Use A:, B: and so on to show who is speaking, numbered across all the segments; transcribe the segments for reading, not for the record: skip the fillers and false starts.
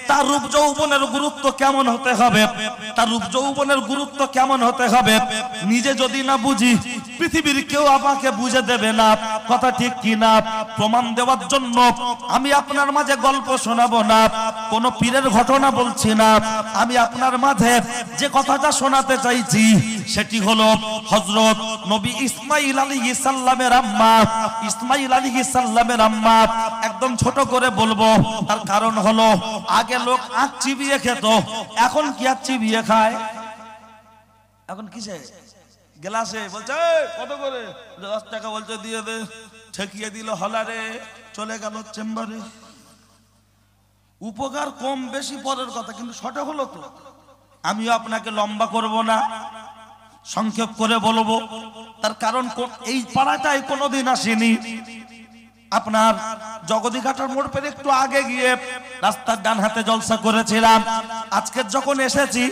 A: তার রূপ যৌবনের গুরুত্ব কেমন হতে হবে, তার রূপ যৌবনের গুরুত্ব কেমন হতে হবে নিজে যদি না বুঝি পৃথিবীর কেউ আমাকে বুঝে দেবে না। কথা ঠিক কি না? প্রমাণ দেওয়ার জন্য আমি আপনার মাঝে গল্প শোনাবো না, কোন পীরের ঘটনা বলছি না। আমি আপনার মাঝে যে কথাটা শোনাতে চাইছি সেটি হলো হযরত নবী ইসমাঈল আলাইহিস সালামের আম্মা, ইসমাঈল আলাইহিস সালামের আম্মা। একদম ছোট করে বলবো, তার কারণ হলো আগে লোক আঁখ চিবিয়ে খেত, এখন কি আঁখ চিবিয়ে খায়? এখন কিসে? গ্লাসে। বলছে কত করে? 10 টাকা। বলছে দিয়ে দে। ঠেকিয়ে দিল হলারে, চলে গেল চেম্বারে। উপকার কম বেশি পরের কথা, কিন্তু শর্টে হলো তো। আমিও আপনাকে লম্বা করব না, সংক্ষেপ করে বলবো। তার কারণ এই পাড়াটায় কোনোদিন আসেনি। আপনার জগদীঘাটার মোড় পেরে একটু আগে গিয়ে রাস্তার ডান হাতে জলসা করেছিলাম। আজকে যখন এসেছি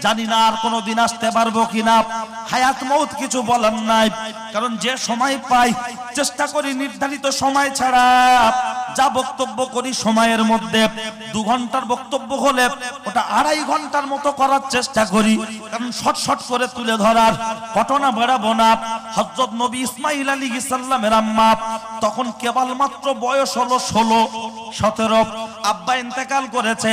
A: জানি না আর কোনোদিন আসতে পারবো কিনা। হায়াত মউত কিছু বলার নাই, কারণ যে সময় পাই চেষ্টা করি নির্ধারিত সময় ছাড়া যা বক্তব্য করি সময়ের মধ্যে। 2 ঘন্টার বক্তব্য হলে ওটা 2.5 ঘন্টার মতো করার চেষ্টা করি, কারণ শর্ট শর্ট করে তুলে ধরার ঘটনা বাড়াবো না। হযরত নবী ইসমাঈল আলাইহিস সালামের আম্মা তখন কেবল মাত্র বয়স হলো 16-17। আব্বা ইন্তেকাল করেছে,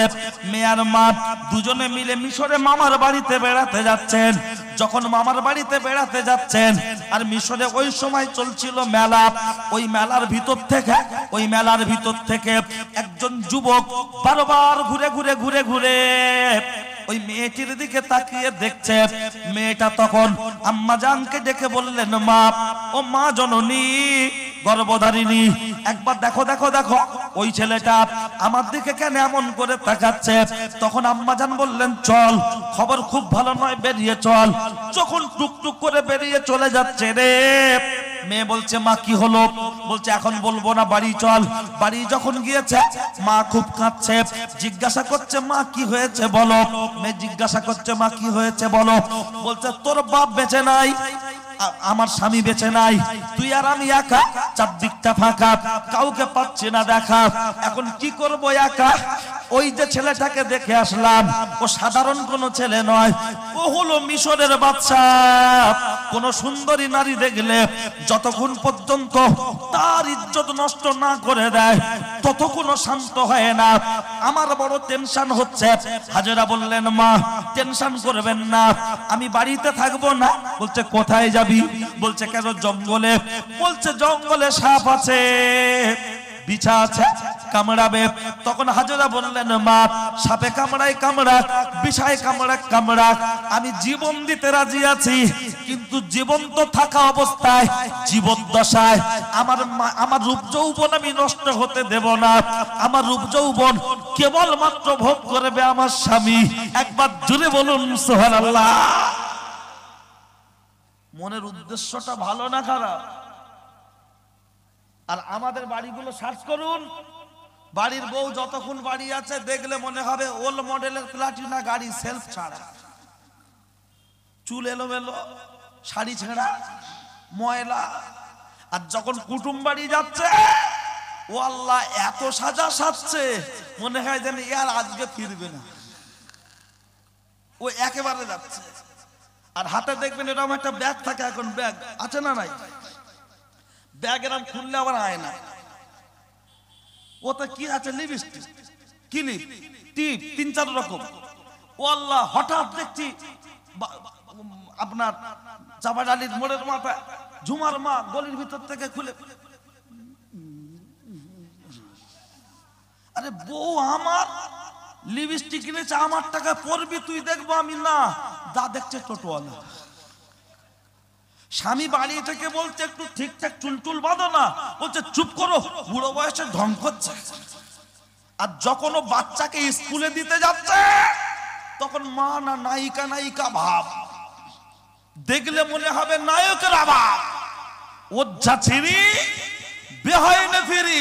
A: মেয়ার মা দুজনে মিলে মিশরে মামার বাড়িতে বেড়াতে যাচ্ছেন। যখন মামার বাড়িতে বেড়াতে যাচ্ছেন আর মিশরে ওই সময় চলছিল মেলা, ওই মেলার ভিতর থেকে একজন যুবক বারবার ঘুরে ওই মেয়েটির দিকে তাকিয়ে দেখছে। মেয়েটা তখন আম্মা জানকে ডেকে বললেন, মা, ও মা জননী, গর্ভধারিণী, একবার দেখো ওই ছেলেটা আমার দিকে কেন এমন করে তাকাচ্ছে। তখন আম্মা জান বললেন, চল, খবর খুব ভালো নয়, বেরিয়ে চল। যখন টুকটুক করে বেরিয়ে চলে যাচ্ছে রে, মেয়ে বলছে, মা কি হলো? বলছে এখন বলবো না, বাড়ি চল। বাড়ি যখন গিয়েছে মা খুব কাঁদছে, জিজ্ঞাসা করছে, মা কি হয়েছে বলো? মেয়ে জিজ্ঞাসা করছে, মা কি হয়েছে বলো? বলছে, তোর বাপ বেঁচে নাই, আমার স্বামী বেঁচে নাই, তুই আর আমি একা, চারদিকটা ফাঁকা, কাউকে পাচ্ছি না দেখা, এখন কি করবো একা। ওই যে ছেলেটাকে দেখে আসলাম, ও সাধারণ কোনো ছেলে নয়, ও হলো মিশরের বাদশা। কোন সুন্দরী নারী দেখলে যতক্ষণ পর্যন্ত তার ইজ্জত নষ্ট না করে দেয় ততক্ষণ শান্ত হয় না। আমার বড় টেনশন হচ্ছে। হাজেরা বললেন, মা টেনশন করবেন না, আমি বাড়িতে থাকবো না। বলছে, কোথায় যাবি? বলছে, কেন জঙ্গলে? বলছে, জঙ্গলে সাপ আছে, বিছা আছে, কামড়াবে। তখন হাজেরা বললেন, মা সাপে কামড়াক, বিছায় কামড়াক, আমি জীবন দিতে রাজি আছি, কিন্তু জীবন্ত থাকা অবস্থায়, জীবদ্দশায় আমার রূপ যৌবন আমি নষ্ট হতে দেব না। আমার রূপ যৌবন কেবল মাত্র ভোগ করবে আমার স্বামী। একবার জোরে বলুন সুবহানাল্লাহ। মনের উদ্দেশ্যটা ভালো না খারাপ? আর আমাদের বাড়িগুলো সার্চ করুন, বাড়ির বউ যতক্ষণ বাড়ি আছে দেখলে মনে হবে ওল্ড মডেলের প্লাটিনা গাড়ি, সেলফ ছাড়া, চুল এলোমেলো, শাড়ি ছেঁড়া, ময়লা। আর যখন কুটুম বাড়ি যাচ্ছে, ও আল্লাহ, এত সাজছে মনে হয় যেন ইয়ার আজকে ফিরবে না, ও একেবারে যাচ্ছে। আর হাতে দেখবেন এরকম একটা ব্যাগ থাকে, এখন ব্যাগ আছে না নাই? ব্যাগ এরকম খুললে আবার আয়না, ওতে কি আছে? লিপস্টিক, ক্লিপ, টিপ, 3-4 রকম। ও আল্লাহ, হঠাৎ দেখছি আপনার চাপাড আলীর মোড়ের মাথায় ঝুমার মা গলির ভিতর থেকে খুলে, আরে বউ আমার লিপস্টিক কিনেছে, আমার টাকা পরবি তুই, দেখবো আমি না। যা দেখছে টোটোওয়ালা। স্বামী বাড়ি থেকে বলছে, একটু ঠিকঠাক চুলটুল বাঁধো না। বলছে, চুপ করো, বুড়ো বয়সে ঢং করছে। আর যখন ও বাচ্চাকে স্কুলে দিতে যাচ্ছে, তখন মা না নায়িকা ভাব, দেখলে মনে হবে নায়কের ভাব, ওঝা ছিড়ি বেহাইনে ফিরি।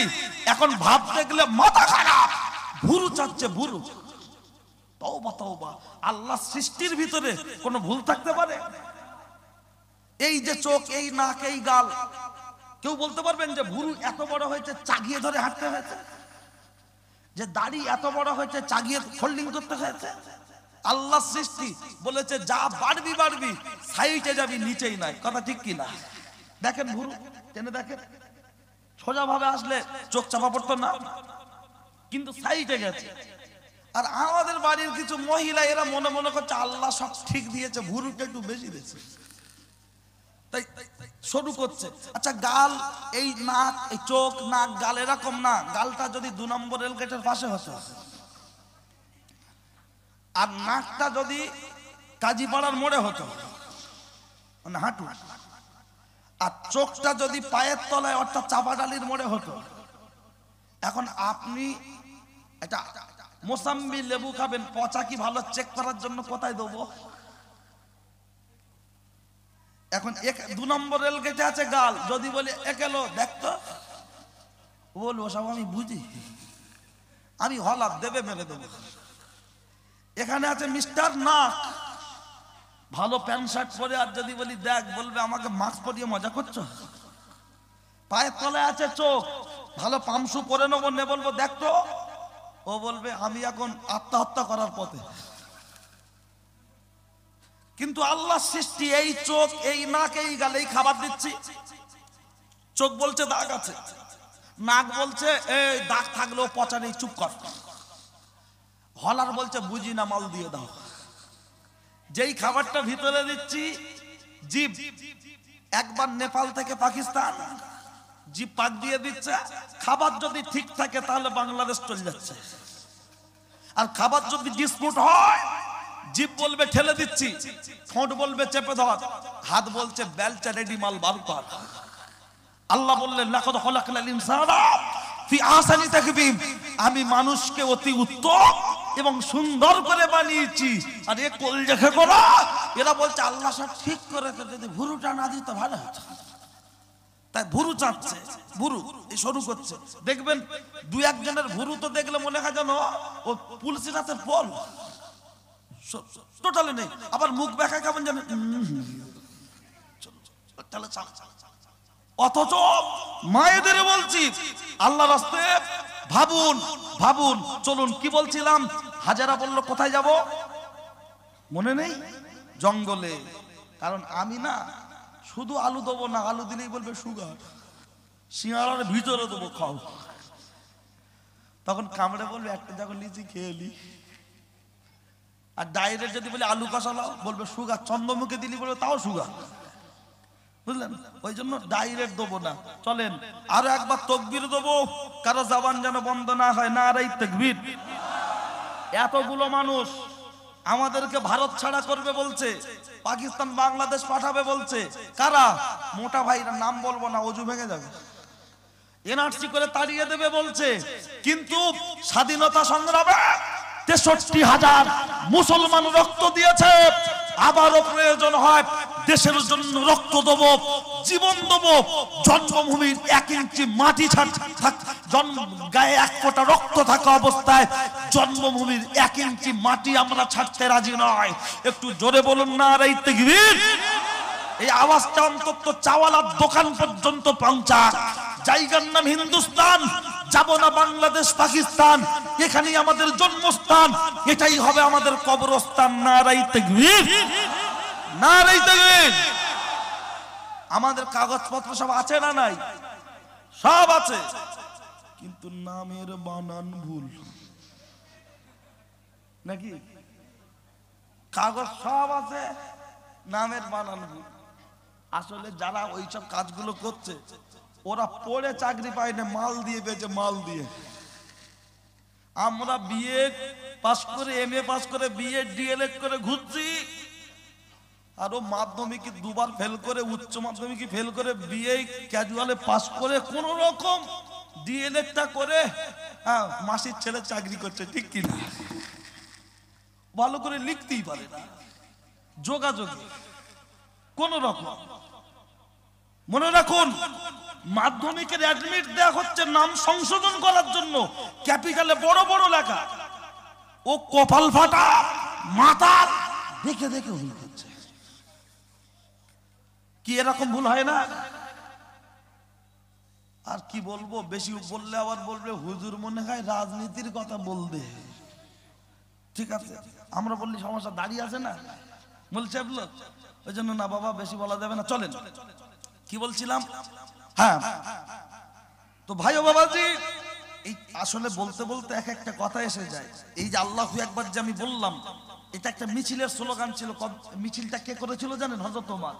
A: এখন ভাব দেখলে মাথা খারাপ, ভুরু চাচ্ছে, ভুরু। তওবা, আল্লাহ সৃষ্টির ভিতরে কোনো ভুল থাকতে পারে? এই যে চোখ, এই নাক, এই গাল, কেউ বলতে পারবেন যে ভুরু এত বড় হয়েছে চাগিয়ে ধরে হাঁটতে হয়েছে? যে দাড়ি এত বড় হয়েছে চাগিয়ে ফোল্ডিং করতে হয়েছে? আল্লাহ সৃষ্টি বলেছে যা বাড়বি বাড়বি, সাইডে যাবি, নিচেই নাই। কথা ঠিক কি না? দেখেন ভুরু টেনে দেখেন, সোজা ভাবে আসলে চোখ চাপা পড়তো না, কিন্তু সাইডে গেছে। আর আমাদের বাড়ির কিছু মহিলা এরা মনে মনে করছে আল্লাহ সব ঠিক দিয়েছে, ভুরুটা একটু বেশি দিয়েছে, তাই শুরু করছে। আচ্ছা গাল, এই নাক, এই চোখ, নাক, গাল এরকম না। গালটা যদি 2 নম্বর রেল গেটের পাশে হতো, আর নাকটা যদি কাজীপাড়ার মোড়ে হতো, মানে হাঁটু, আর চোখটা যদি পায়ের তলায় অর্থাৎ চাপাডালির মোড়ে হতো। এখন আপনি এটা মোসাম্বি লেবু খাবেন, পচা কি ভালো চেক করার জন্য কোথায় দেবো? এখন 2 নম্বর রেল গেটে আছে গাল, যদি বলি একেলো দেখতো, বলবো সব আমি বুঝি, আমি হলাপ দেবে মেরে দেবো। এখানে আছে মিস্টার নাক, ভালো প্যান্ট শার্ট পরে, আর যদি বলি দেখ, বলবে আমাকে মাস্ক পরিয়ে মজা করছো। পায়ের তলায় আছে চোখ, ভালো পামসু পরে নেবো, নে বলবো দেখতো, ও বলবে আমি এখন আত্মহত্যা করার পথে। কিন্তু আল্লাহ সৃষ্টি এই চোখ, এই নাক, এই গালে এই খাবার দিচ্ছি। চোখ বলছে দাগ আছে, নাক বলছে এই দাগ থাকলেও পচা নেই, চুপ কর। হলার বলছে বুঝি না, মাল দিয়ে দাও। যেই খাবারটা ভিতরে দিচ্ছি, জিভ, একবার নেপাল থেকে পাকিস্তান জিভ পাক দিয়ে দিচ্ছে। খাবার যদি ঠিক থাকে তাহলে বাংলাদেশ চলে যাচ্ছে, আর খাবার যদি ডিসপুট হয়, জিভ বলবে ঠেলে দিচ্ছি, ঠোঁট বলবে চেপে ধর, হাত বলছে বেলচা রেডি, মাল বার কর। আল্লাহ বললেন লাকাদ খালাকনাল ইনসানা ফি আহসানি তাকবীম, আমি মানুষকে অতি উত্তম এবং সুন্দর করে বানিয়েছি। আর এ কলজা খেকোরা, এরা বলছে আল্লাহ সব ঠিক করেছে, যদি ভুরুটা না দিত ভালো হতো। তাই ভুরু চাচ্ছে, ভুরু এই শুরু করছে। দেখবেন 2-1 জনের ভুরু তো দেখলে মনে হয় যেন ও পুলসির হাতে বল, টোটালি নেই। আবার মুখ ব্যাখ্যা কেমন জানে, অথচ মায়েদের বলছি আল্লাহ রাস্তায় ভাবুন ভাবুন। চলুন, কি বলছিলাম? হাজারা বলল কোথায় যাব, মনে নেই? জঙ্গলে। কারণ আমি না শুধু আলু দেবো না, আলু দিলেই বলবে সুগার, সিঙ্গারার ভিতরে দেবো খাও। তখন কামড়ে বলবে একটা যখন লিচি খেয়ে নি। আর ডাইরেক্ট যদি বলে আলু কষালাও, বলবে সুগার। চন্দ্রমুখে দিলি বলবে তাও সুগার, বুঝলেন? ওই জন্য ডাইরেক্ট দেবো না। চলেন আরো একবার তাকবীর দেবো, কারো জবান যেন বন্ধ না হয়। নারায়ে তাকবীর। এতগুলো মানুষ আমাদেরকে ভারত ছাড়া করবে বলছে, পাকিস্তান বাংলাদেশ পাঠাবে বলছে। কারা? মোটা ভাইরা, নাম বলবো না, অজু ভেঙে যাবে। এনআরসি করে তাড়িয়ে দেবে বলছে। কিন্তু স্বাধীনতা সংগ্রামে 63,000 মুসলমান রক্ত দিয়েছে। আবারও প্রয়োজন হয় দেশের জন্য রক্ত দেব, জীবন দেব। জন্মভূমির 1 ইঞ্চি মাটি গায়ে 1 ফোঁটা রক্ত থাকা অবস্থায় জন্মভূমির 1 ইঞ্চি মাটি আমরা ছাড়তে রাজি নয়। একটু জোরে বলুন নারায়ে তাকবীর। এই আওয়াজটা অন্তত চাওয়ালার দোকান পর্যন্ত পৌঁছাক। জায়গার নাম হিন্দুস্তান, যাব না বাংলাদেশ পাকিস্তান, এখানেই আমাদের জন্মস্থান, এটাই হবে আমাদের কবরস্থান। নারায়ে তাকবীর, নারায়ে তাকবীর। আমাদের কাগজপত্র সব আছে না নাই? সব আছে, কিন্তু নামের বানান ভুল নাকি? কাগজ সব আছে, নামের বানান ভুল। আসলে যারা ওইসব কাজগুলো করছে ওরা পড়ে চাকরি পায় না, মাল দিয়ে বেচে, মাল দিয়ে। আমরা বিএ পাস করে, এমএ পাস করে, বিএ ডিএলএড করে ঘুরছি, আর ও মাধ্যমিকে 2বার ফেল করে, উচ্চ মাধ্যমিকে ফেল করে, বিএ ক্যাজুয়ালে পাস করে, কোন রকম ডিএলএডটা করে মাসির ছেলে চাকরি করছে, ঠিক কিনা? ভালো করে লিখতেই পারে না, যোগাযোগে কোন রকম। মনে রাখুন, মাধ্যমিকের অ্যাডমিট দেওয়া হচ্ছে নাম সংশোধন করার জন্য, ক্যাপিটালে বড় বড় লেখা। ও কপাল ফাটা মাতাল, দেখে দেখে ভুল করছে। কি এরকম ভুল হয় না? আর কি বলবো, বেশি বললে আবার বলবে হুজুর মনে হয় রাজনীতির কথা বলবে। ঠিক আছে, আমরা বললি সমস্যা, দাঁড়িয়ে আছে না বলছে বলো, ওই জন্য না বাবা বেশি বলা যাবে না, চলেন। কি বলছিলাম? হ্যাঁ, তো ভাই ও বাবাজি, এই আসলে বলতে বলতে এক একটা কথা এসে যায়। এই যে আল্লাহু আকবার যে আমি বললাম, এটা একটা মিছিলের স্লোগান ছিল। মিছিলটা কে করেছিল জানেন? হযরত ওমর।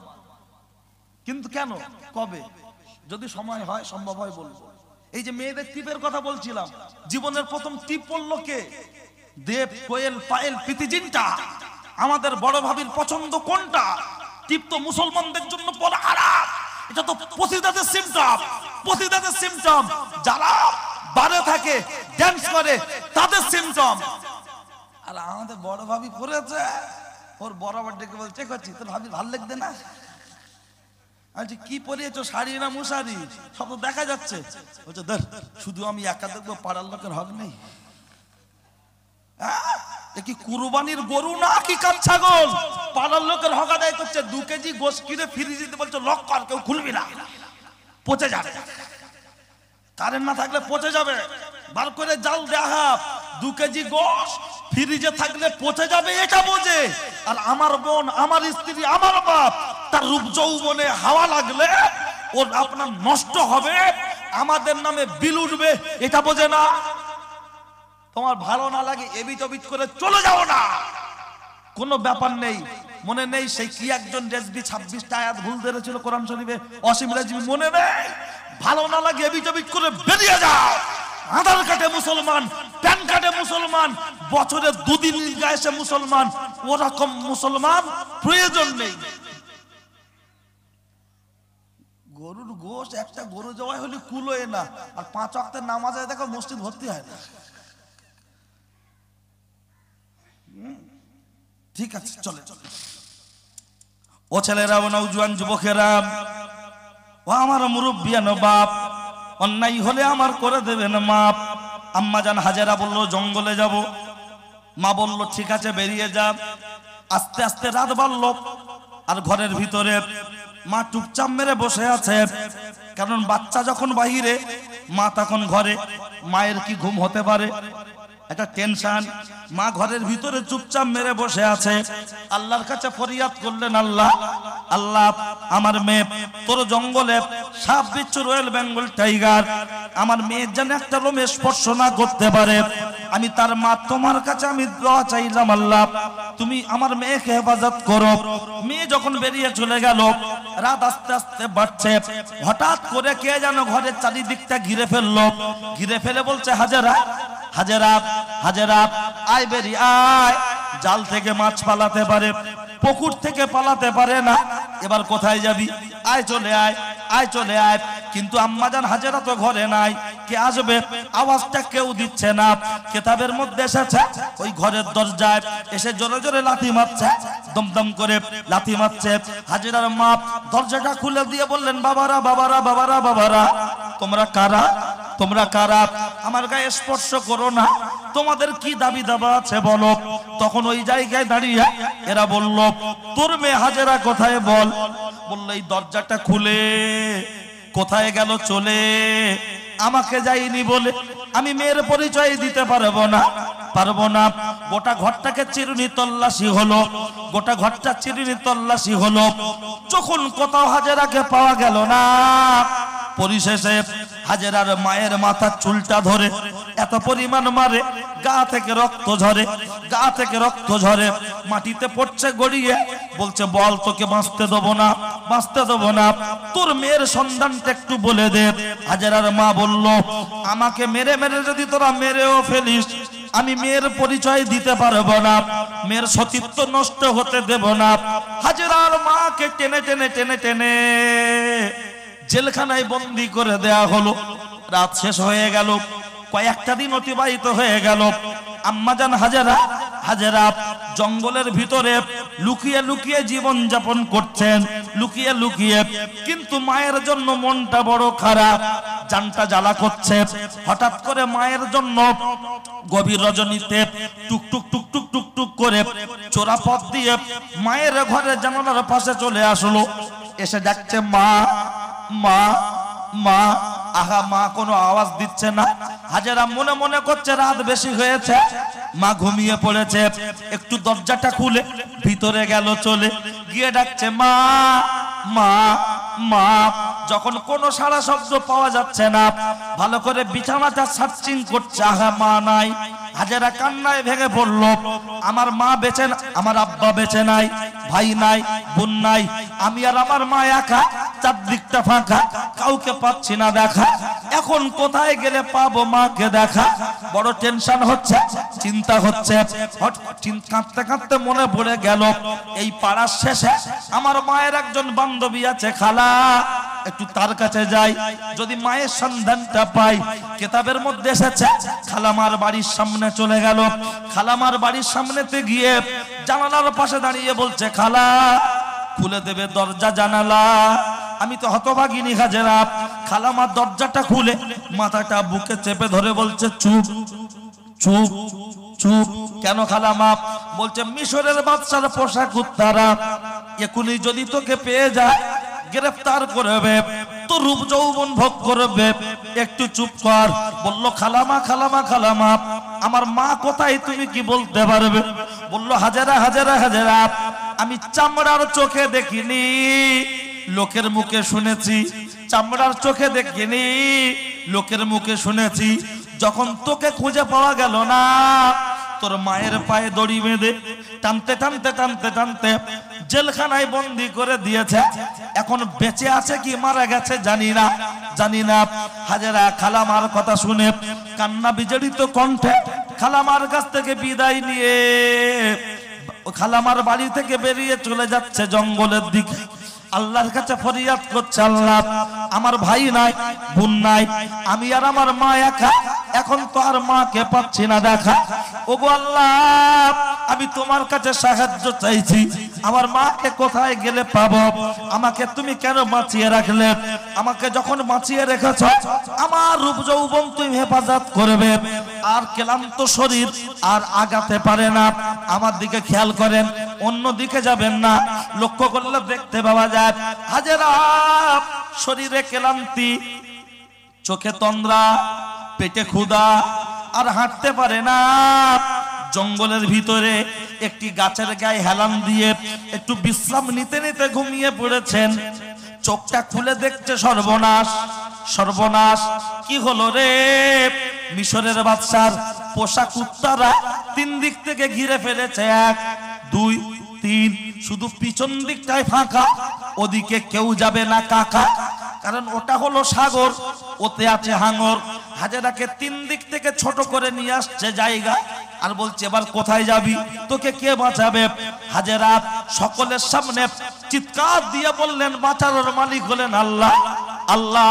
A: কিন্তু কেন, কবে, যদি সময় হয় সম্ভব হয় বলবো। এই যে মেয়েদের টিপের কথা বলছিলাম, জীবনের প্রথম টিপ পড়লো কে? দেব, কোয়েল, পায়েল, প্রীতিজিনটা। আমাদের বড় ভাবির পছন্দ কোনটা? টিপ তো মুসলমানদের জন্য পড়া হারাম। এটা তো পতিতাদের সিম্পটম, পতিতাদের সিম্পটম। যারা বারে থাকে, ড্যান্স করে, তাদের সিম্পটম। আর আমাদের বড় ভাবি পড়েছে, ওর বরাবর ডেকে বলছে করছি তোর ভাবি ভাল লাগবে না? আচ্ছা কি পরিয়েছো, শাড়ি না মুশারি? সব তো দেখা যাচ্ছে। বলছে ধর, শুধু আমি একা দেখবো, পাড়ার লোকের হক নেই? কি কুরবানির গরু না কি কান ছাগল? পাড়ার লোকের হক আদায় করছে। 2 কেজি গোশ কিনে ফ্রিজে দিতে বলছে লক কর, কেউ খুলবি না, পচে যাবে। কারেন্ট না থাকলে পচে যাবে, বার করে জাল দেখা। 2 কেজি গোশ ফ্রিজে থাকলে পচে যাবে, এটা বোঝে। আর আমার বোন, আমার স্ত্রী, আমার বাপ, তার রূপ যৌবনে হাওয়া লাগলে ওর আপনার নষ্ট হবে, আমাদের নামে বিল উঠবে, এটা বোঝে না। তোমার ভালো না লাগে এবিট ওবিট করে চলে যাও না, কোনো ব্যাপার নেই। মনে নেই সেই কি একজন রেজবি 26টা আয়াত ভুল ধরেছিল কোরআন শরীফে, অসীম রেজবি, মনে নেই? ভালো না লাগে এবিট ওবিট করে বেরিয়ে যাও। আধার কার্ডে মুসলমান, প্যান কার্ডে মুসলমান, বছরে 2 দিন গায়েছে মুসলমান, ওরকম মুসলমান প্রয়োজন নেই। গরুর গোশ, একটা গরু জবাই হলে কুলোয় না, আর 5 ওয়াক্তের নামাজে দেখো মসজিদ ভর্তি হয় না। ঠিক আছে, চলে চলে। ও ছেলেরা, ও নওজোয়ান যুবকেরা, ও আমার মুরব্বিয়ান বাপ, অন্যায় হলে আমার করে দেবেন মাপ। আম্মা জান হাজেরা বলল জঙ্গলে যাব, মা বলল ঠিক আছে বেরিয়ে যা। আস্তে আস্তে রাত বাড়ল, আর ঘরের ভিতরে মা চুপচাপ মেরে বসে আছে। কারণ বাচ্চা যখন বাহিরে, মা তখন ঘরে। মায়ের কি ঘুম হতে পারে? একটা টেনশন। মা ঘরের ভিতরে চুপচাপ মেরে বসে আছে। আল্লাহর কাছে ফরিয়াদ করলেন, আল্লাহ, আল্লাহ, আমার মেয়ে তোর জঙ্গলে সাপ, বিচ্ছু, রয়্যাল বেঙ্গল টাইগার, আমার মেয়ের যেন একটা লোমে স্পর্শ না করতে পারে। আমি তার মা, তোমার কাছে আমি দোয়া চাইলাম, আল্লাহ তুমি আমার মেয়েকে হেফাজত করো। মেয়ে যখন বেরিয়ে চলে গেল, রাত আস্তে আস্তে বাড়ছে। হঠাৎ করে কে যেন ঘরের চারিদিকটা ঘিরে ফেললো। ঘিরে ফেলে বলছে, হাজেরা, হাজেরা, হাজেরা, আয় বেরি আয়। জাল থেকে মাছ পালাতে পারে, পুকুর থেকে পালাতে পারে না, এবার কোথায় যাবি? আয় চলে আয়, আয় চলে আয়। কিন্তু আম্মাজান হাজেরা তো ঘরে নাই। কে আসবে? আওয়াজটা কেউ দিচ্ছে না। কিতাবের মধ্যে এসেছে, ওই ঘরের দরজায় এসে জোরে জোরে লাথি মারছে, দমদম করে লাথি মারছে। হাজেরার মা দরজাটা খুলে দিয়ে বললেন, বাবারা, বাবারা, বাবারা, বাবারা, তোমরা কারা? তোমরা কারা? আমার গায়ে স্পর্শ করো না, তোমাদের কি দাবি দাবা আছে বলো। তখন ওই জায়গায় দাঁড়িয়ে এরা বলল, তোর মেয়ে হাজেরা কোথায় বল। বলল, এই দরজাটা খুলে কোথায় গেল চলে, আমাকে যাইনি বলে আমি মেয়ের পরিচয় দিতে পারবো না, পারবো না। গোটা ঘরটাকে চিরুনি তল্লাশি হলো, গোটা ঘরটা চিরুনি তল্লাশি হলো, যখন কোথাও হাজেরাকে পাওয়া গেল না। পরিশেষে হাজেরার মায়ের মাথার চুলটা ধরে এত পরিমাণ মারে, গা থেকে রক্ত ঝরে, গা থেকে রক্ত ঝরে, মাটিতে পড়ছে গড়িয়ে। বলছে, বল, তোকে বাঁচতে দেবো না, বাঁচতে দেবো না, তোর মেয়ের সন্ধানটা একটু বলে দে। হাজেরার মা বলল, আমাকে মেরে মেরে যদি তোরা মেরেও ফেলিস, আমি মেয়ের পরিচয় দিতে পারবো না, মেয়ের সতীত্ব নষ্ট হতে দেব না। হাজেরার মাকে টেনে টেনে টেনে টেনে জেলখানায় বন্দী করে দেয়া হলো। রাত শেষ হয়ে গেল, কয়েকটা দিন অতিবাহিত হয়ে গেল। আম্মাজান হাজেরা, হাজেরা জঙ্গলের ভিতরে লুকিয়ে লুকিয়ে জীবন যাপন করছেন, লুকিয়ে লুকিয়ে। কিন্তু মায়ের জন্য মনটা বড় খারাপ, জানটা জ্বালা করছে। হঠাৎ করে মায়ের জন্য গভীর রজনীতে টুকটুক টুকটুক টুকটুক করে চোরা পথ দিয়ে মায়ের ঘরে জানালার পাশে চলে আসলো। এসে ডাকছে, মা, মা, মা। আহা মা কোনো আওয়াজ দিচ্ছে না। হাজেরা মনে মনে করছে রাত বেশি হয়েছে, মা ঘুমিয়ে পড়েছে। একটু দরজাটা খুলে ভিতরে গেল, চলে গিয়ে ডাকছে মা মা মা। যখন কোনো সারা শব্দ পাওয়া যাচ্ছে না, ভালো করে বিছানাটা সার্চিং করছে, আহা মা নাই। হাজেরা কান্নায় ভেঙে পড়ল। আমার মা বেঁচে না, আমার আব্বা বেঁচে নাই, ভাই নাই, বোন নাই, আমি আর আমার মা একা, চারদিকটা ফাঁকা, কাউকে পাচ্ছি না দেখা। এখন কোথায় গেলে পাবো মাকে দেখা? বড় টেনশন হচ্ছে, চিন্তা হচ্ছে। কাঁদতে কাঁদতে মনে পড়ে গেল এই পাড়ার শেষে আমার মায়ের একজন বান্ধবী আছে, খালা, একটু তার কাছে যাই, যদি মায়ের সন্ধানটা পাই। কিতাবের মধ্যে এসেছে খালামার বাড়ির সামনে চলে গেল। খালামার বাড়ির সামনেতে গিয়ে জানালার পাশে দাঁড়িয়ে বলছে খালা খুলে দেবে দরজা জানালা। আমি তো হতভাগিনী হাজেরা। খালামার দরজাটা খুলে মাথাটা বুকে চেপে ধরে বলছে চুপ চুপ চুপ। কেন খালামা? বলছে মিশরের বাদশার পোশাক উত্তারা এখনই যদি তোকে পেয়ে যায় গ্রেফতার করবে, তো রূপ যৌবন ভোগ করবে, একটু চুপ কর। বলল খালামা খালামা খালামা আমার মা কোথায় তুমি কি বলতে পারবে? বলল হাজেরা হাজেরা হাজেরা আমি চামড়ার চোখে দেখিনি, লোকের মুখে শুনেছি। চামড়ার চোখে দেখিনি, লোকের মুখে শুনেছি। যখন তোকে খুঁজে পাওয়া গেল না, তোর মায়ের পায়ে দড়ি বেঁধে টানতে টানতে টানতে টানতে জেলখানায় বন্দি করে দিয়েছে। এখন বেঁচে আছে কি মারা গেছে জানি না, জানি না। হাজেরা খালামার কথা শুনে কান্না বিজড়িত কণ্ঠে খালামার কাছ থেকে বিদায় নিয়ে খালামার বাড়ি থেকে বেরিয়ে চলে যাচ্ছে জঙ্গলের দিকে। আল্লাহর কাছে ফরিয়াদ করছে, আল্লাহ আমার ভাই নাই, বোন নাই, আমি আর আমার মা একা, এখন তো আর মাকে পাচ্ছি না দেখা। ওগো আল্লাহ আমি তোমার কাছে সাহায্য চাইছি, আমার মাকে কোথায় গেলে পাবো? আমাকে তুমি কেন বাঁচিয়ে রাখলে? আমাকে যখন বাঁচিয়ে রেখেছ আমার রূপ যৌবন তুমি হেফাজত করবে। আর ক্লান্ত শরীর আর আগাতে পারে না, আমার দিকে খেয়াল করেন, অন্য দিকে যাবেন না। লক্ষ্য করলে দেখতে পাওয়া যায় হাজেরা শরীরে ক্লান্তি, চোখে তন্দ্রা, পেটে ক্ষুধা, আর হাঁটতে পারে না। জঙ্গলের ভিতরে একটি গাছের গায়ে হেলান দিয়ে একটু বিশ্রাম নিতে নিতে ঘুমিয়ে পড়েছেন। চোখটা খুলে দেখছে সর্বনাশ, সর্বনাশ। কি হলো রে? মিশরের বাদশার পোশাক উত্তারা তিন দিক থেকে ঘিরে ফেলেছে, 1 2 3, শুধু পিছন দিকটাই ফাঁকা, ওদিকে কেউ যাবে না কাকা, কারণ ওটা হলো সাগর, ওতে আছে হাঙর। হাজেরাকে তিন দিক থেকে ছোট করে নিয়ে আসছে জায়গা, আর বলছে এবার কোথায় যাবি, তোকে কে বাঁচাবে? হাজেরা সকলের সামনে চিৎকার দিয়ে বললেন বাঁচানোর মালিক হলেন আল্লাহ, আল্লাহ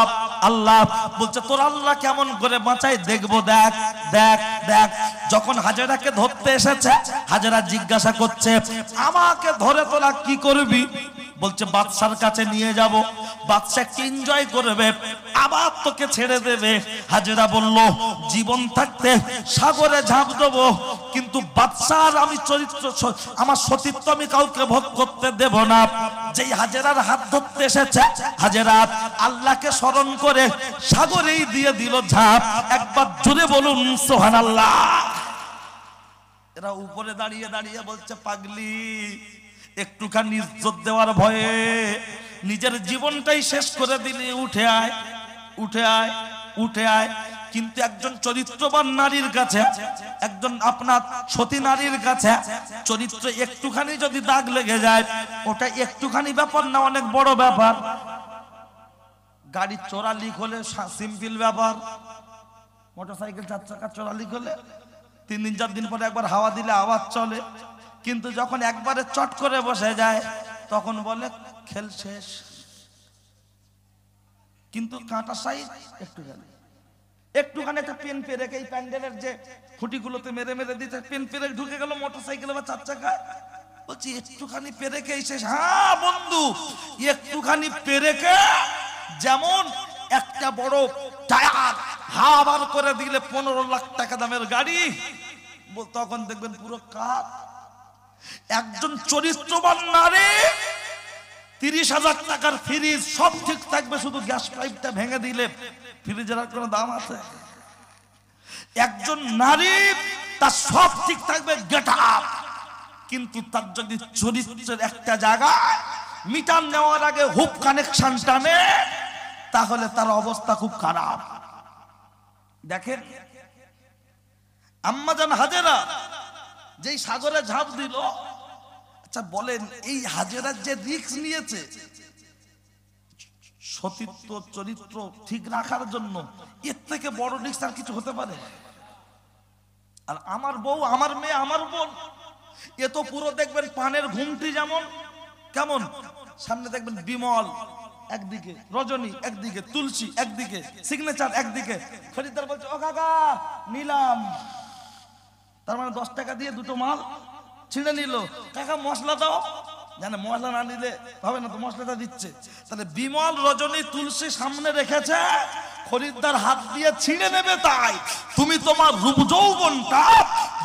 A: আল্লাহ। বলছে তোর আল্লাহ কেমন করে বাঁচাই দেখবো, দেখ দেখ দেখ। যখন হাজেরাকে ধরতে এসেছে, হাজেরা জিজ্ঞাসা করছে আমাকে ধরে তোরা কি করবি? বলছে বাদশার কাছে নিয়ে যাব, বাদশা একটু এনজয় করবে, আবার তোকে ছেড়ে দেবে। হাজেরা বলল জীবন থাকতে সাগরে ঝাঁপ দেবো, কিন্তু বাদশার আমি চরিত্র, আমার সতীত্ব আমি কাউকে ভোগ করতে দেব না। যেই হাজেরার হাত ধরতে এসেছে, হাজেরা আল্লাহকে স্মরণ করে সাগরেই দিয়ে দিল ঝাঁপ। একবার জোরে বলুন সুবহানাল্লাহ। এরা উপরে দাঁড়িয়ে দাঁড়িয়ে বলছে পাগলি, একটুখানি ইজ্জত দেওয়ার ভয়ে নিজের জীবনটাই শেষ করে দিলি, উঠে আয় উঠে আয় উঠে আয়। কিন্তু একজন চরিত্রবান নারীর কাছে, একজন আপনার সতী নারীর কাছে চরিত্র একটুখানি যদি দাগ লেগে যায়, ওটা একটুখানি ব্যাপার না, অনেক বড় ব্যাপার। গাড়ি চোরা লিক হলে সিম্পল ব্যাপার, মোটরসাইকেল 4 চাকা চোরা লিক হলে 3 দিন 4 দিন পরে একবার হাওয়া দিলে আওয়াজ চলে, কিন্তু যখন একবারে চট করে বসে যায় তখন বলে খেল শেষ। কিন্তু কাঁটা সাইজ একটুখানি একটা পেন পেরে, এই প্যান্ডেলের যে খুঁটিগুলোতে মেরে মেরে দিতে পেন পেরে ঢুকে গেল মোটরসাইকেল বা 4 চাকা, বলছি একটুখানি পেরেকে শেষ। হ্যাঁ বন্ধু, একটুখানি পেরেকে যেমন একটা বড় টায়ার হাওয়া করে দিলে 15 লাখ টাকা দামের গাড়ি, তখন দেখবেন পুরো কাঠ। একজন চরিত্রবান নারী 30,000 টাকার ফ্রিজ সব ঠিক থাকবে, শুধু গ্যাস পাইপটা ভেঙে দিলে ফ্রিজের আর কোনো দাম আছে? একজন নারী তার সব ঠিক থাকবে, গেট আপ, কিন্তু তার যদি চরিত্রের একটা জায়গায় মিটার নেওয়ার আগে হুপ কানেকশন টানে, তাহলে তার অবস্থা খুব খারাপ। দেখেন আম্মাজান হাজেরা যেই সাগরে ঝাঁপ দিল, আচ্ছা বলেন এই হাজেরার যে রিস্ক নিয়েছে সতীত্ব চরিত্র ঠিক রাখার জন্য, এর থেকে বড় রিস্ক আর কিছু হতে পারে? আর আমার বউ, আমার মেয়ে, আমার বোন, এ তো পুরো দেখবেন পানের ঘুমটি যেমন কেমন, সামনে দেখবেন বিমল একদিকে, রজনী একদিকে, তুলসী একদিকে, সিগনেচার একদিকে। খরিদ্দার বলছে ও কাকা নিলাম, তার মানে 10 টাকা দিয়ে দুটো মাল ছিঁড়ে নিল। কাকা মশলা দাও, জানে মশলা না নিলে হবে না, তো মশলাটা দিচ্ছে। তাহলে বিমল, রজনী, তুলসী সামনে রেখেছে, খরিদ্দার হাত দিয়ে ছিঁড়ে নেবে। তাই তুমি তোমার রূপ যৌবনটা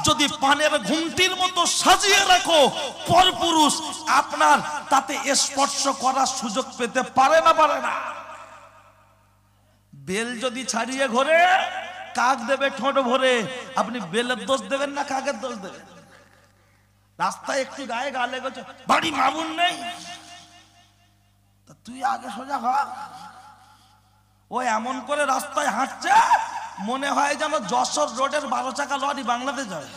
A: যদি পানের ঘুমটির মতো সাজিয়ে রাখো, পরপুরুষ আপনার তাতে স্পর্শ করার সুযোগ পেতে পারে না, পারে না। বেল যদি ছাড়িয়ে ঘোরে, কাক দেবে ঠোঁট ভরে, আপনি বেলের দোষ দেবেন না কাকের দোষ দেবেন? রাস্তায় একটু গায়ে গা লেগেছে, বাড়ি মামুন নেই, তা তুই আগে সোজা হ। ও এমন করে রাস্তায় হাঁটছে মনে হয় যেন যশোর রোডের 12 চাকা লরি বাংলাদেশ যায়,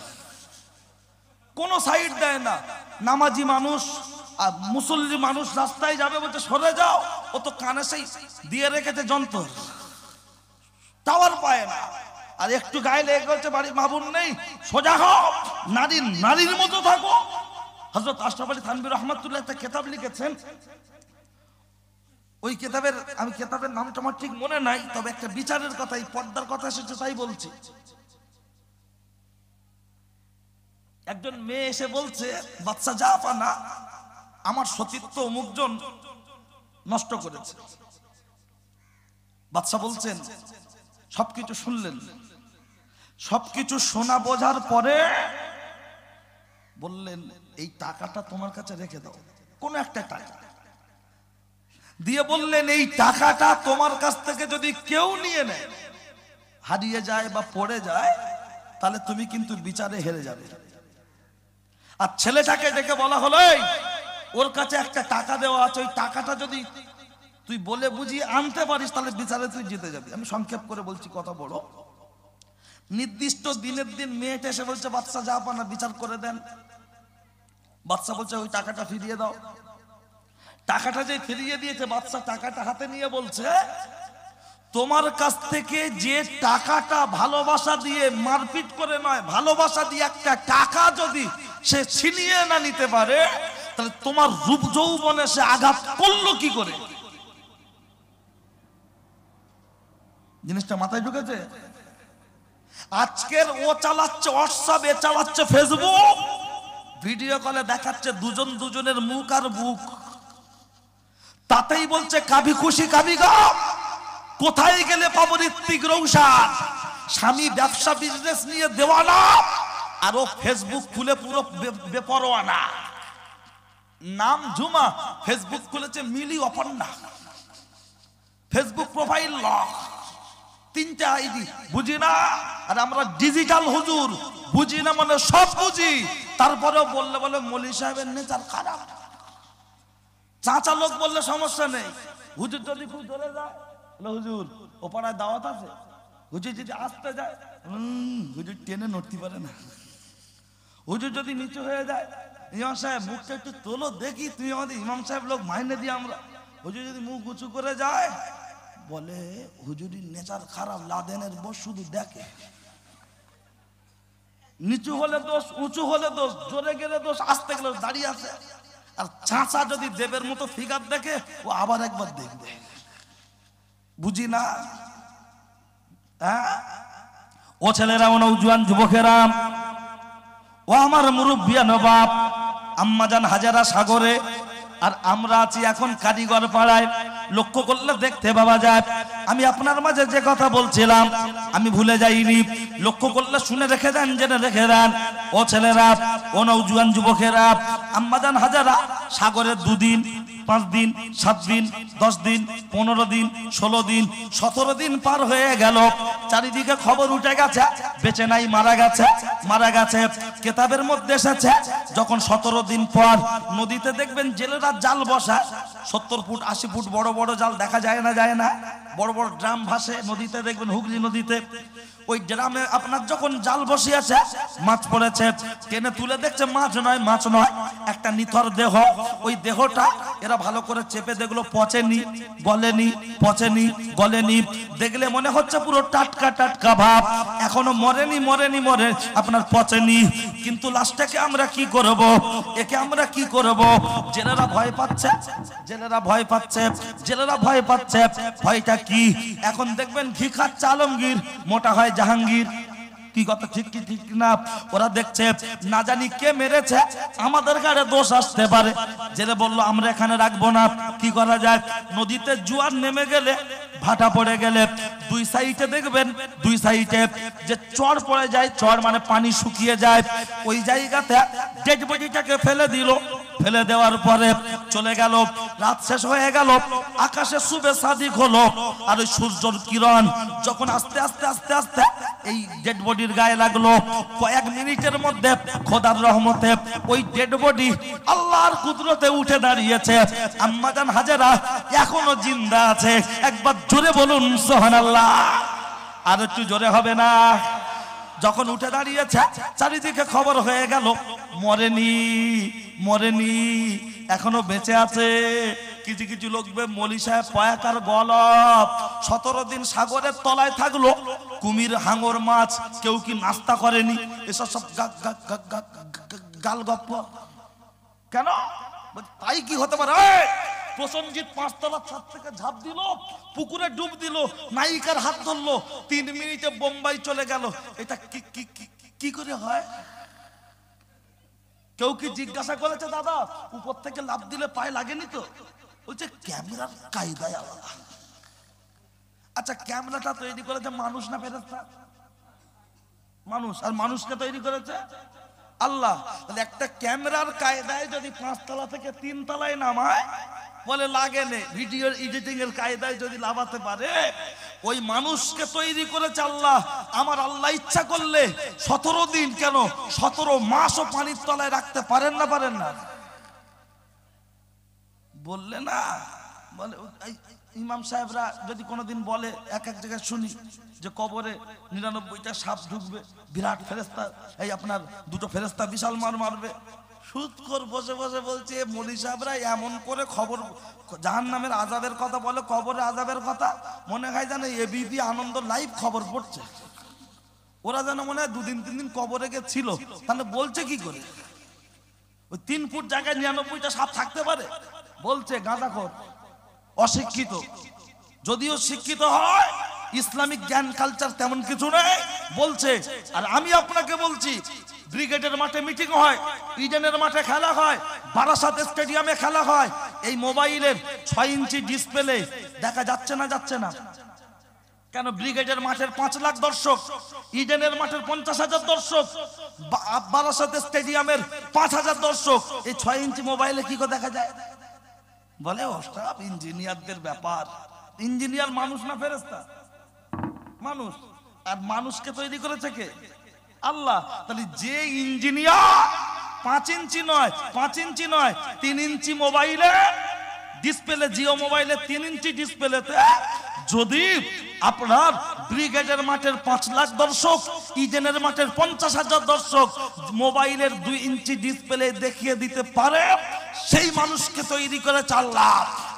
A: কোনো সাইড দেয় না। নামাজি মানুষ আর মুসল্লি মানুষ রাস্তায় যাবে, বলছে সরে যাও, ও তো কানে সেই দিয়ে রেখেছে যন্ত্র, টাওয়ার পায় না। আর একটু গায়ে লেগে গেছে, বাড়ি মামুন নেই, সোজা হও, নারীর মতো থাকো। হযরত আশরাফ আলী থানভী রহমাতুল্লাহ একটা কিতাব লিখেছেন, ওই কিতাবের আমি কিতাবের নামটা আমার ঠিক মনে নাই, তবে একটা বিচারের কথা, এই পর্দার কথা এসেছে তাই বলছি। একজন মেয়ে এসে বলছে, বাচ্চা জাফানা আমার সতীত্ব অমুকজন নষ্ট করেছে। বাচ্চা বলছেন সবকিছু শুনলেন, সবকিছু শোনা বোঝার পরে বললেন এই টাকাটা তোমার কাছে রেখে দাও, কোন একটা টাকা দিয়ে বললেন এই টাকাটা তোমার কাছ থেকে যদি কেউ নিয়ে নেয়, হারিয়ে যায় বা পড়ে যায়, তাহলে তুমি কিন্তু বিচারে হেরে যাবে। আর ছেলেটাকে ডেকে বলা হলো, ওর কাছে একটা টাকা দেওয়া আছে, ওই টাকাটা যদি তুই বলে বুঝিয়ে আনতে পারিস তাহলে বিচারে তুই জিতে যাবি। আমি সংক্ষেপ করে বলছি, কথা বড়। নির্দিষ্ট দিনের দিন মেয়েটা এসে বলছে বাচ্চা জাফানা বিচার করে দেন। বাচ্চা বলছে ওই টাকাটা ফিরিয়ে দাও। টাকাটা যে ফিরিয়ে দিয়েছে, বাচ্চা টাকাটা হাতে নিয়ে বলছে তোমার কাছ থেকে যে টাকাটা ভালোবাসা দিয়ে মারপিট করে নয়, ভালোবাসা দিয়ে একটা টাকা যদি সে ছিনিয়ে না নিতে পারে, তাহলে তোমার রূপ যৌবনে সে আঘাত করলো কি করে? জিনিসটা মাথায় ঢুকেছে? আজকের ও চালাচ্ছে হোয়াটসঅ্যাপ, এ চালাচ্ছে ফেসবুক, ভিডিও কলে দেখাচ্ছে দুজন দুজনের মুখ আর বুক, তাতেই বলছে কাভি খুশি কাভি গম। কোথায় গেলে পাবো ঋত্বিক রোশন? স্বামী ব্যবসা বিজনেস নিয়ে দেওয়ানা, আর ও ফেসবুক খুলে পুরো বেপরোয়ানা। নাম ঝুমা, ফেসবুক খুলেছে মিলি অপর্ণা, ফেসবুক প্রোফাইল লক, 3টা আইডি, বুঝি না। আর আমরা ডিজিটাল হুজুর, বুঝি না মানে সব বুঝি, তারপরেও বললে বলে মৌলী সাহেবের নেচার খারাপ। চাচা লোক বললে সমস্যা নেই, হুজুর যদি খুব ধরে যায়, হুজুর ও পাড়ায় দাওয়াত আছে, হুজুর যদি আসতে যায়, হুজুর টেনে নড়তে পারে না। হুজুর যদি নিচু হয়ে যায়, ইমাম সাহেব মুখটা একটু তোলো দেখি, তুমি আমাদের ইমাম সাহেব লোক মাইনে দিই আমরা। হুজুর যদি মুখ উঁচু করে যায়, বলে হুজুরির নেচার খারাপ, লাদেনের বস শুধু দেখে। নিচু হলে দোষ, উঁচু হলে দোষ, জোরে গেলে দোষ, আসতে গেলে দাঁড়িয়ে আছে। আর চাচা যদি দেবের মতো ফিগার দেখে, ও আবার একবার দেখবে, বুঝি না। হ্যাঁ ও ছেলেরা, ও নওজোয়ান যুবকেরা, ও আমার মুরব্বিয়া নবাব, আম্মাজান হাজেরা সাগরে, আর আমরা আছি এখন কারিগর পাড়ায়। লক্ষ্য করলে দেখতে পাওয়া যায়, আমি আপনার মাঝে যে কথা বলছিলাম আমি ভুলে যাইনি। লক্ষ্য করলে শুনে রেখে দেন, জেনে রেখে দেন। ও ছেলেরা, ও নওজোয়ান যুবকেরা, আম্মাজান হাজেরা সাগরে 2 দিন 5 দিন 7 দিন 10 দিন 15 দিন 16 দিন 17 দিন পার হয়ে গেল, চারিদিকে খবর উঠে গেছে বেঁচে নাই, মারা গেছে। কিতাবের মধ্যে এসেছে যখন 17 দিন পর নদীতে দেখবেন জেলেরা জাল বসায়, 70 ফুট 80 ফুট বড় বড় জাল, দেখা যায় না, বড় বড় ড্রাম ভাসে নদীতে, দেখবেন হুগলি নদীতে। ওই ড্রামে আপনার যখন জাল বসিয়েছে, মাছ পড়েছে, টেনে তুলে দেখছে মাছ নয়, একটা নিথর দেহ। ওই দেহটা এরা ভালো করে চেপে দেখলো পচেনি, গলেনি, দেখলে মনে হচ্ছে পুরো টাটকা ভাব, এখনো মরেনি, আপনার পচেনি। কিন্তু লাস্টটাকে আমরা কি করব, একে আমরা কি করব? জেলেরা ভয় পাচ্ছে। ভয়টা কি? এখন দেখবেন ঘি খাচ্ছে আলমগীর, মোটা হয় জাহাঙ্গীর। কি কথা ঠিক না? ওরা দেখছে না জানি কে মেরেছে, আমাদের গাড়ে দোষ আসতে পারে। জেলে বললো আমরা এখানে রাখবো না, কি করা যায়? নদীতে জোয়ার নেমে গেলে, ভাটা পড়ে গেলে দুই সাইডে দেখবেন, দুই সাইডে যে চর পড়ে যায়, চর মানে পানি শুকিয়ে যায়, ওই জায়গাতে ডেড বডিটাকে ফেলে দিল। ফেলে দেওয়ার পরে চলে গেল, রাত শেষ হয়ে গেল, আকাশে শুভে সাদিক হলো, আর ওই সূর্যের কিরণ যখন আস্তে আস্তে এই ডেড বডির গায়ে লাগলো, কয়েক মিনিটের মধ্যে খোদার রহমতে ওই ডেড বডি আল্লাহর কুদরতে উঠে দাঁড়িয়েছে। আম্মা জান হাজেরা এখনো জিন্দা আছে। একবার জোরে বলুন সুবহানাল্লাহ। আর একটু জোরে হবে না? যখন উঠে দাঁড়িয়েছে, চারিদিকে খবর হয়ে গেল মরেনি, এখনো বেঁচে আছে। কিছু লোক মলি সাহেব পয়াকার গলপ 17 দিন সাগরের তলায় থাকলো, কুমির হাঙর মাছ, কেউ কি নাস্তা করেনি? এসব সব গাল গপ্প কেন? তাই কি হতে পারে? প্রসেনজিৎ 5 তলা ছাদ থেকে ঝাঁপ দিল, পুকুরে ডুব দিল, নায়িকার হাত ধরলো, 3 মিনিটে বোম্বাই চলে গেল। এটা কি করে হয়? কেউ কি জিজ্ঞাসা করেছে দাদা উপর থেকে লাফ দিলে পায়ে লাগেনি তো? বলছে ক্যামেরার কায়দায় আলাদা। আচ্ছা ক্যামেরাটা তৈরি করেছে মানুষ না ফেরেশতা? মানুষ। আর মানুষকে তৈরি করেছে আল্লাহ। তাহলে একটা ক্যামেরার কায়দায় যদি 5 তলা থেকে 3 তলায় নামায়, বলে লাগে নে, ভিডিও এডিটিং এর কায়দায় যদি লাভাতে পারে, ওই মানুষকে তৈরি করেছে আল্লাহ। আমার আল্লাহ ইচ্ছা করলে 17 দিন কেন 17 মাসও পানির তলায় রাখতে পারেন না? বললে না, বলে ইমাম সাহেবরা যদি কোনোদিন বলে, এক জায়গায় শুনি যে কবরে 99টা সাপ ঢুকবে, বিরাট ফেরেশতা, এই আপনার 2টো ফেরেশতা বিশাল মারবে। সুদখোর বসে বলছে মৌলী সাহেবরা এমন করে খবর জাহান্নামের আযাবের কথা বলে, কবরের আযাবের কথা, মনে হয় যেন এবিপি আনন্দ লাইভ খবর পড়ছে। ওরা যেন মনে হয় 2 দিন 3 দিন কবরে গেছিল। তাহলে বলছে কি করে? ওই 3 ফুট জায়গায় 99টা সাপ থাকতে পারে? বলছে গাঁজাখোর, অশিক্ষিত। যদিও শিক্ষিত হয়, ইসলামিক জ্ঞান কালচার তেমন কিছু নেই বলছে। আর আমি আপনাকে বলছি, ব্রিগেডের মাঠে মিটিং হয়, ইডেনের মাঠে খেলা হয়, বারাসাত স্টেডিয়ামে খেলা হয়, এই মোবাইলের 6 ইঞ্চি ডিসপ্লে দেখা যাচ্ছে না? কেন? ব্রিগেডের মাঠের 5 লাখ দর্শক, ইডেনের মাঠের 50,000 দর্শক, বারাসাত স্টেডিয়ামের 5,000 দর্শক, এই 6 ইঞ্চি মোবাইলে কি করে দেখা যায়? বলে ওসব ইঞ্জিনিয়ারদের ব্যাপার। ইঞ্জিনিয়ার মানুষ না ফেরেশতা? মানুষ। আর মানুষকে তৈরি করেছে কে? আল্লাহ। তাহলে যে ইঞ্জিনিয়ার 5 ইঞ্চি নয় 3 ইঞ্চি মোবাইলে ডিসপ্লে, জিও মোবাইলে 3 ইঞ্চি ডিসপ্লেতে যদি আপনার ব্রিগেডের মাঠের 5 লাখ দর্শক, ইডেনের মাঠের 50,000 দর্শক মোবাইলের 2 ইঞ্চি ডিসপ্লে দেখিয়ে দিতে পারে, সেই মানুষকে তৈরি করেছে আল্লাহ।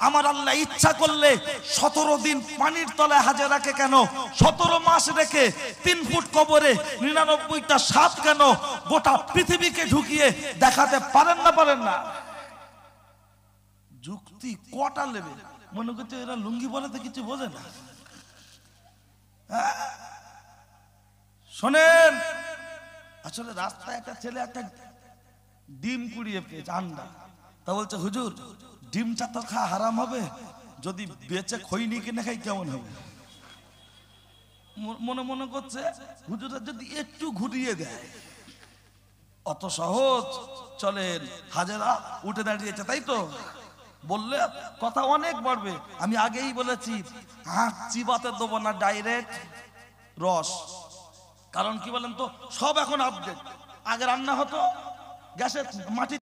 A: আমার আল্লাহ ইচ্ছা করলে 17 দিন পানির তলায় হাজেরাকে কেন, 17 মাস রেখে 3 ফুট কবরে 99টা সাপ কেন গোটা পৃথিবীকে ঢুকিয়ে দেখাতে পারেন না? যুক্তি কটা লেবে? মনে করছে এরা লুঙ্গি পরাতে কিছু বোঝে না। শোনেন, আসলে রাস্তায় একটা ছেলে একটা ডিম কুড়িয়ে পেয়েছে, আন্ডা। তা বলছে হুজুর ডিমটা তো খাওয়া হারাম হবে, যদি বেচে খৈনি কিনে খাই কেমন হবে? মনে করছে হুজুরা যদি একটু ঘুরিয়ে দেয়। অত সহজ? চলেন, হাজেরা উঠে দাঁড়িয়েছে, তাই তো? বললে কথা অনেক বাড়বে। আমি আগেই বলেছি হাত চিবাতে দেবো না, ডাইরেক্ট রস। কারণ কি বলেন তো, সব এখন আপডেট। আগে রান্না হতো গ্যাসে, মাটি